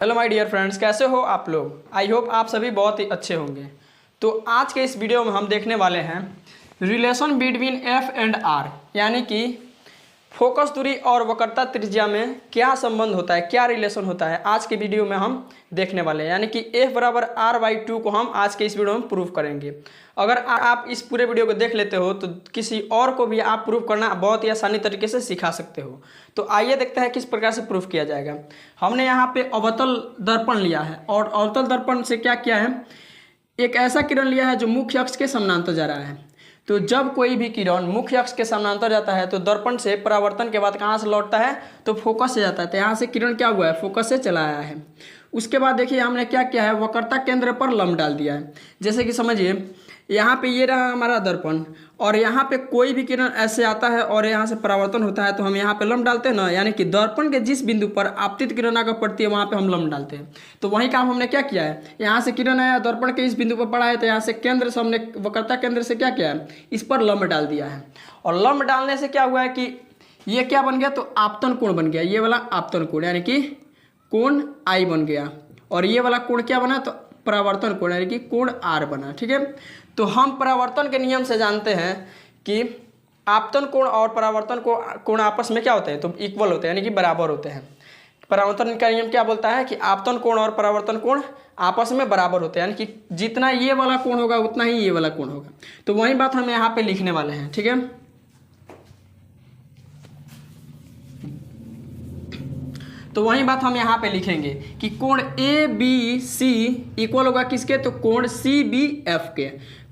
Hello my dear friends, कैसे हो आप लोग। आई होप आप सभी बहुत ही अच्छे होंगे। तो आज के इस वीडियो में हम देखने वाले हैं relation between F and R, यानी कि फोकस दूरी और वक्रता त्रिज्या में क्या संबंध होता है, क्या रिलेशन होता है। आज के वीडियो में हम देखने वाले हैं, यानी कि एफ बराबर r/2 को हम आज के इस वीडियो में प्रूव करेंगे। अगर आप इस पूरे वीडियो को देख लेते हो तो किसी और को भी आप प्रूव करना बहुत ही आसानी तरीके से सिखा सकते हो। तो आइए देखते हैं किस प्रकार से प्रूफ किया जाएगा। हमने यहाँ पे अवतल दर्पण लिया है और अवतल दर्पण से क्या किया है, एक ऐसा किरण लिया है जो मुख्य अक्ष के समानांतर जा रहा है। तो जब कोई भी किरण मुख्य अक्ष के समानांतर जाता है तो दर्पण से परावर्तन के बाद कहाँ से लौटता है, तो फोकस से जाता है। तो यहाँ से किरण क्या हुआ है, फोकस से चला आया है। उसके बाद देखिए हमने क्या किया है, वक्रता केंद्र पर लंब डाल दिया है। जैसे कि समझिए यहाँ पे ये रहा हमारा दर्पण और यहाँ पे कोई भी किरण ऐसे आता है और यहाँ से परावर्तन होता है तो हम यहाँ पे लंब डालते हैं ना, यानी कि दर्पण के जिस बिंदु पर आपतित किरण आकर पड़ती है वहाँ पे हम लंब डालते हैं। तो वही काम हमने क्या किया है, यहाँ से किरण आया दर्पण के इस बिंदु पर पड़ा है तो यहाँ से केंद्र से हमने वक्रता केंद्र से क्या किया है, इस पर लंब डाल दिया है। और लंब डालने से क्या हुआ है कि ये क्या बन गया, तो आपतन कोण बन गया। ये वाला आपतन कोण यानी कि कोण आई बन गया और ये वाला कोण क्या बना, तो परावर्तन कोण यानी कि कोण आर बना। ठीक है, तो हम परावर्तन के नियम से जानते हैं कि आपतन कोण और परावर्तन कोण आपस में क्या होते हैं, तो इक्वल होते हैं यानी कि बराबर होते हैं। परावर्तन का नियम क्या बोलता है कि आपतन कोण और परावर्तन कोण आपस में बराबर होते हैं, यानी कि जितना ये वाला कोण होगा उतना ही ये वाला कोण होगा। तो वही बात हम यहाँ पे लिखने वाले हैं। ठीक है, तो वही बात हम यहाँ पे लिखेंगे कि कोण ए बी सी इक्वल होगा किसके, तो कोण सी बी एफ के।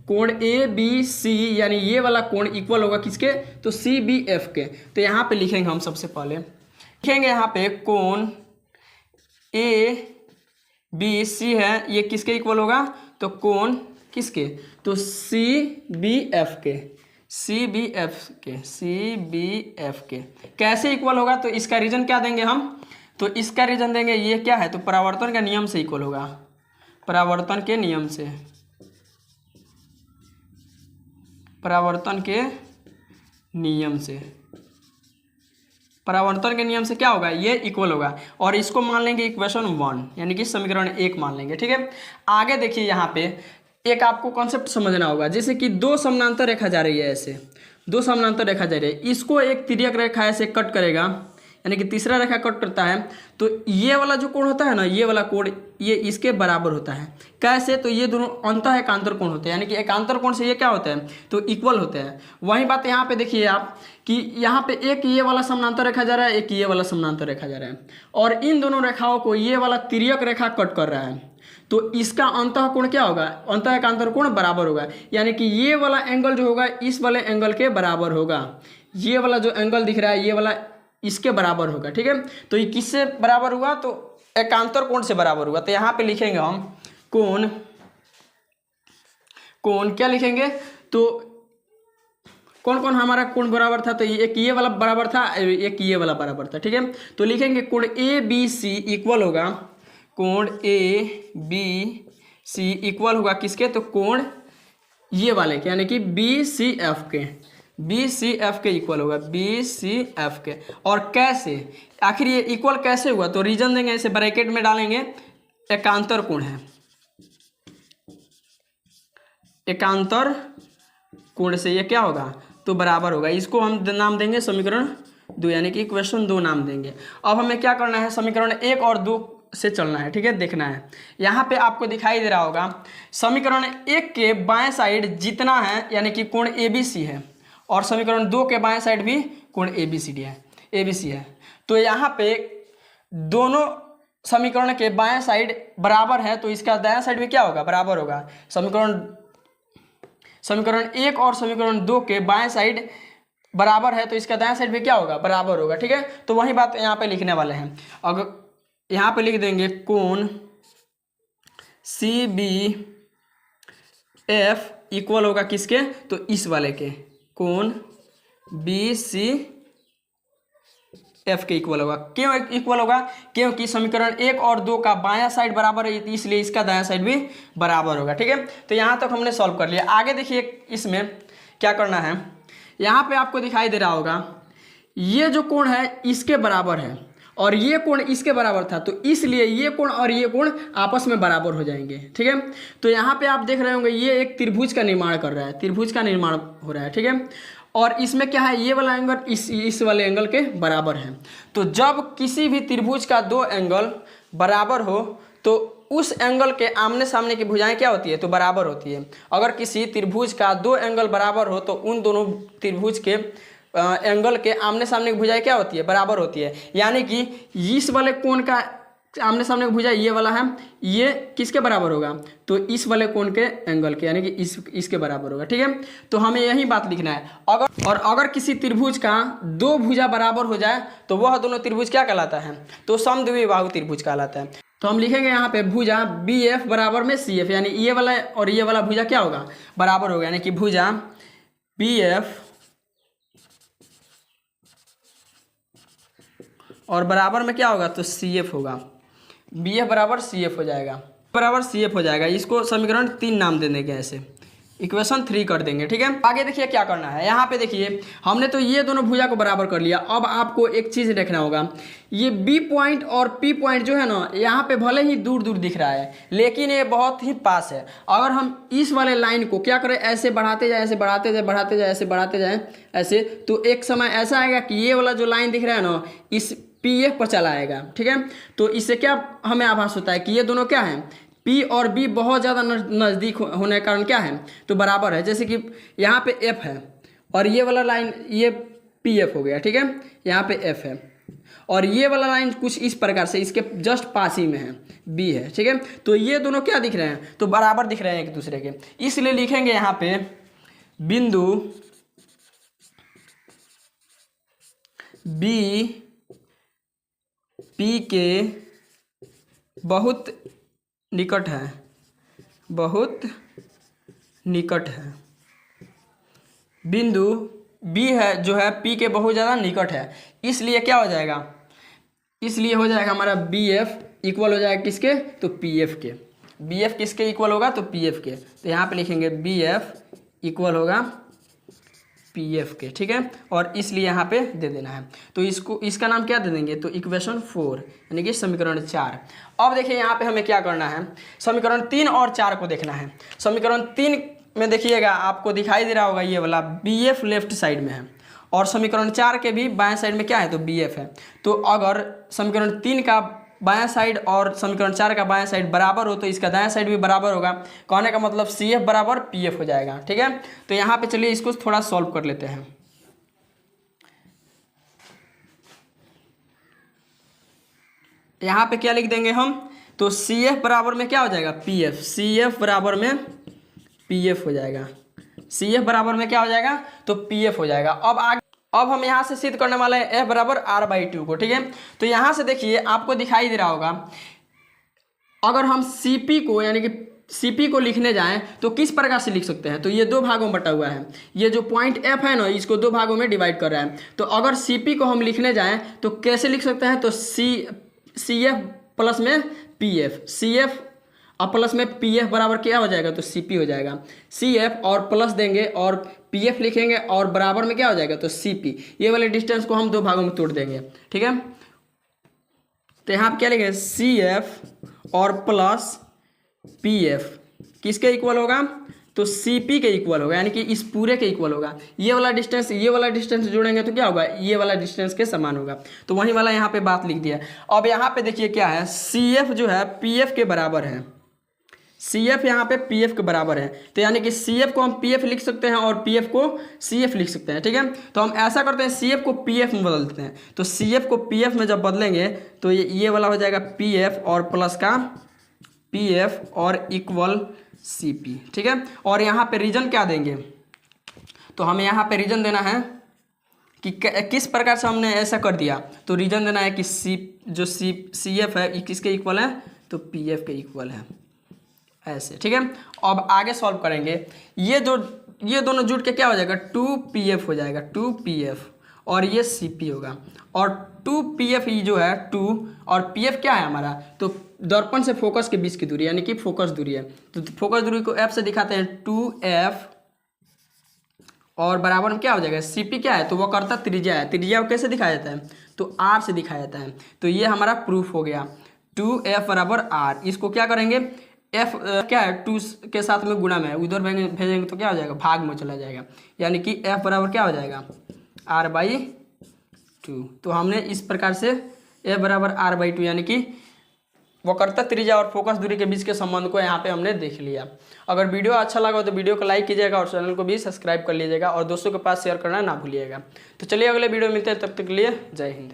कोण ए बी सी यानी ये वाला कोण इक्वल होगा किसके, तो सी बी एफ के। तो यहाँ पे लिखेंगे हम, सबसे पहले लिखेंगे यहाँ पे कोण ए बी सी है, ये किसके इक्वल होगा, तो कोण किसके, तो सी बी एफ के। सी बी एफ के, सी बी एफ के कैसे इक्वल होगा, तो इसका रीजन क्या देंगे हम, तो इसका रीजन देंगे ये क्या है, तो परावर्तन के नियम से इक्वल होगा। परावर्तन के नियम से, परावर्तन के नियम से, परावर्तन के नियम से क्या होगा, ये इक्वल होगा। और इसको मान लेंगे इक्वेशन 1 यानी कि समीकरण 1 मान लेंगे। ठीक है, आगे देखिए यहाँ पे एक आपको कॉन्सेप्ट समझना होगा। जैसे कि दो समानांतर रेखा जा रही है, ऐसे दो समानांतर रेखा जा रही है, इसको एक तिर्यक रेखा ऐसे कट करेगा, यानी कि तीसरा रेखा कट करता है तो ये वाला जो कोण होता है ना, ये वाला कोण ये इसके बराबर होता है। कैसे, तो ये दोनों अंतः एकांतर कोण होते हैं, यानी कि एकांतर कोण से ये क्या होता है, तो इक्वल होते हैं। वही बात यहाँ पे देखिए आप कि यहाँ पे एक ये वाला समानांतर रेखा जा रहा है, एक ये वाला समानांतर रेखा जा रहा है और इन दोनों रेखाओं को ये वाला तिर्यक रेखा कट कर रहा है। तो इसका अंतः कोण क्या होगा, अंतः एकांतर कोण बराबर होगा, यानी कि ये वाला एंगल जो होगा इस वाले एंगल के बराबर होगा। ये वाला जो एंगल दिख रहा है ये वाला इसके बराबर होगा। ठीक है, तो ये किससे बराबर हुआ, तो एकांतर कोण से बराबर हुआ। तो यहाँ पे लिखेंगे हम कोण, कोण क्या लिखेंगे, तो कौन कौन हमारा कोण बराबर था, तो एक ये वाला बराबर था, एक ये वाला बराबर था। ठीक है, तो लिखेंगे कोण ए बी सी इक्वल होगा, कोण ए बी सी इक्वल होगा किसके, तो कोण ये वाले के यानी कि बी सी एफ के। बी सी एफ के इक्वल होगा, बी सी एफ के। और कैसे, आखिर ये इक्वल कैसे हुआ, तो रीजन देंगे, इसे ब्रैकेट में डालेंगे, एकांतर कोण है, एकांतर कोण से ये क्या होगा, तो बराबर होगा। इसको हम नाम देंगे समीकरण 2 यानी कि इक्वेशन 2 नाम देंगे। अब हमें क्या करना है, समीकरण 1 और 2 से चलना है। ठीक है, देखना है यहाँ पे आपको दिखाई दे रहा होगा समीकरण 1 के बाएं साइड जितना है यानी कि कोण ए बी सी है और समीकरण 2 के बाएं साइड भी कोण ए बी सी डी है, ए बी सी है। तो यहाँ पे दोनों समीकरण के बाएं साइड बराबर है तो इसका दायां साइड भी क्या होगा, बराबर होगा। समीकरण 1 और समीकरण 2 के बाएं साइड बराबर है तो इसका दायां साइड भी क्या होगा, बराबर होगा। ठीक है, तो वही बात यहाँ पे लिखने वाले हैं। अगर यहाँ पे लिख देंगे कोण सी बी एफ इक्वल होगा किसके, तो इस वाले के, कोण बी सी एफ के इक्वल होगा। क्यों इक्वल होगा, क्योंकि समीकरण 1 और 2 का बायां साइड बराबर है इसलिए इसका दायां साइड भी बराबर होगा। ठीक है, तो यहाँ तक हमने सॉल्व कर लिया। आगे देखिए इसमें क्या करना है, यहाँ पे आपको दिखाई दे रहा होगा ये जो कोण है इसके बराबर है और ये कोण इसके बराबर था, तो इसलिए ये कोण और ये कोण आपस में बराबर हो जाएंगे। ठीक है, तो यहाँ पे आप देख रहे होंगे ये एक त्रिभुज का निर्माण कर रहा है, त्रिभुज का निर्माण हो रहा है। ठीक है, और इसमें क्या है, ये वाला एंगल इस वाले एंगल के बराबर है। तो जब किसी भी त्रिभुज का दो एंगल बराबर हो तो उस एंगल के आमने सामने की भुजाएं क्या होती है, तो बराबर होती है। अगर किसी त्रिभुज का दो एंगल बराबर हो तो उन दोनों त्रिभुज के एंगल के आमने सामने की भुजाएं क्या होती है, बराबर होती है। यानी कि इस वाले कोण का आमने सामने की भुजा ये वाला है, ये किसके बराबर होगा, तो इस वाले कोण के एंगल के, यानी कि इसके बराबर होगा। ठीक है, तो हमें यही बात लिखना है। अगर किसी त्रिभुज का दो भुजा बराबर हो जाए तो वह दोनों त्रिभुज क्या कहलाता है, तो समद्विबाहु त्रिभुज कहलाता है। तो हम लिखेंगे यहाँ पे भुजा बी एफ बराबर में सी एफ, यानी ये वाला और ये वाला भुजा क्या होगा, बराबर होगा। यानी कि भुजा बी एफ और बराबर में क्या होगा, तो सी एफ होगा। बी एफ बराबर सी एफ हो जाएगा, बराबर सी एफ हो जाएगा। इसको समीकरण 3 नाम दे देंगे, ऐसे इक्वेशन 3 कर देंगे। ठीक है, आगे देखिए क्या करना है। यहाँ पे देखिए हमने तो ये दोनों भुजा को बराबर कर लिया। अब आपको एक चीज़ देखना होगा, ये बी पॉइंट और पी पॉइंट जो है ना, यहाँ पे भले ही दूर दूर दिख रहा है लेकिन ये बहुत ही पास है। अगर हम इस वाले लाइन को क्या करें, ऐसे बढ़ाते जाए, ऐसे बढ़ाते जाए, बढ़ाते जाए, ऐसे बढ़ाते जाए ऐसे, तो एक समय ऐसा आएगा कि ये वाला जो लाइन दिख रहा है ना, इस पी एफ पर चला आएगा। ठीक है, तो इससे क्या हमें आभास होता है कि ये दोनों क्या हैं, P और B बहुत ज़्यादा नज़दीक होने के कारण क्या है, तो बराबर है। जैसे कि यहाँ पे F है और ये वाला लाइन ये PF हो गया। ठीक है, यहाँ पे F है और ये वाला लाइन कुछ इस प्रकार से इसके जस्ट पास ही में है, B है। ठीक है, तो ये दोनों क्या दिख रहे हैं, तो बराबर दिख रहे हैं एक दूसरे के। इसलिए लिखेंगे यहाँ पे बिंदु B P के बहुत निकट है, बहुत निकट है। बिंदु B है जो है P के बहुत ज़्यादा निकट है, इसलिए क्या हो जाएगा, इसलिए हो जाएगा हमारा BF इक्वल हो जाएगा किसके, तो PF के। BF किसके इक्वल होगा, तो PF के। तो यहाँ पे लिखेंगे BF इक्वल होगा PF के। ठीक है, और इसलिए यहाँ पे दे देना है। तो इसका नाम क्या दे देंगे, तो इक्वेशन 4 यानी कि समीकरण 4। अब देखिए यहाँ पे हमें क्या करना है, समीकरण 3 और 4 को देखना है। समीकरण 3 में देखिएगा आपको दिखाई दे रहा होगा ये वाला BF लेफ्ट साइड में है और समीकरण 4 के भी बाएं साइड में क्या है, तो BF है। तो अगर समीकरण 3 का बायां साइड और समीकरण 4 का बायां साइड बराबर हो तो इसका दायां साइड भी बराबर होगा। कहने का मतलब CF बराबर PF हो जाएगा। ठीक है, तो यहाँ पे चलिए इसको थोड़ा सॉल्व कर लेते हैं। यहाँ पे क्या लिख देंगे हम, तो CF बराबर में क्या हो जाएगा, PF। CF बराबर में PF हो जाएगा, CF बराबर में क्या हो जाएगा, तो PF हो जाएगा। अब हम यहाँ से सिद्ध करने वाले हैं F बराबर R/2 को। ठीक है, तो यहाँ से देखिए आपको दिखाई दे रहा होगा, अगर हम CP को यानी कि CP को लिखने जाएं तो किस प्रकार से लिख सकते हैं, तो ये दो भागों में बटा हुआ है। ये जो पॉइंट F है ना, इसको दो भागों में डिवाइड कर रहा है। तो अगर CP को हम लिखने जाएं तो कैसे लिख सकते हैं, तो CF प्लस में PF, CF अब प्लस में PF बराबर क्या हो जाएगा, तो CP हो जाएगा। CF और प्लस देंगे और PF लिखेंगे और बराबर में क्या हो जाएगा, तो CP। ये वाले डिस्टेंस को हम दो भागों में तोड़ देंगे। ठीक है, तो यहाँ पे क्या लिखेंगे, CF और प्लस PF किसके इक्वल होगा, तो CP के इक्वल होगा, यानी कि इस पूरे के इक्वल होगा। ये वाला डिस्टेंस जोड़ेंगे तो क्या होगा, ये वाला डिस्टेंस के समान होगा। तो वही वाला यहाँ पे बात लिख दिया। अब यहाँ पे देखिए क्या है, CF जो है PF के बराबर है, CF यहाँ पे PF के बराबर है। तो यानी कि CF को हम PF लिख सकते हैं और PF को CF लिख सकते हैं। ठीक है, तो हम ऐसा करते हैं CF को PF में बदल देते हैं। तो CF को PF में जब बदलेंगे तो ये वाला हो जाएगा PF और प्लस का PF और इक्वल CP। ठीक है, और यहाँ पे रीजन क्या देंगे, तो हमें यहाँ पे रीजन देना है कि किस प्रकार से हमने ऐसा कर दिया। तो रीजन देना है कि CF है ये किसके इक्वल है, तो PF के इक्वल है, ऐसे। ठीक है, अब आगे सॉल्व करेंगे। ये दोनों जुड़ के क्या हो जाएगा, 2PF हो जाएगा, 2PF और ये CP होगा। और 2PF जो है 2 और PF क्या है हमारा, तो दर्पण से फोकस के बीच की दूरी यानी कि फोकस दूरी है। तो फोकस दूरी को F से दिखाते हैं, 2F और बराबर में क्या हो जाएगा, CP क्या है, तो वक्रता त्रिज्या है। त्रिज्या को कैसे दिखाया जाता है, तो R से दिखाया जाता है। तो ये हमारा प्रूफ हो गया। 2F बराबर R। इसको क्या करेंगे, F क्या है 2 के साथ में गुणा में है, उधर भेजेंगे तो क्या हो जाएगा, भाग में चला जाएगा। यानी कि F बराबर क्या हो जाएगा, R/2। तो हमने इस प्रकार से F बराबर R/2 यानी कि वक्रता त्रिज्या और फोकस दूरी के बीच के संबंध को यहाँ पे हमने देख लिया। अगर वीडियो अच्छा लगा हो तो वीडियो को लाइक कीजिएगा और चैनल को भी सब्सक्राइब कर लीजिएगा और दोस्तों के पास शेयर करना ना भूलिएगा। तो चलिए अगले वीडियो में मिलते हैं, तब तक के लिए जय हिंद।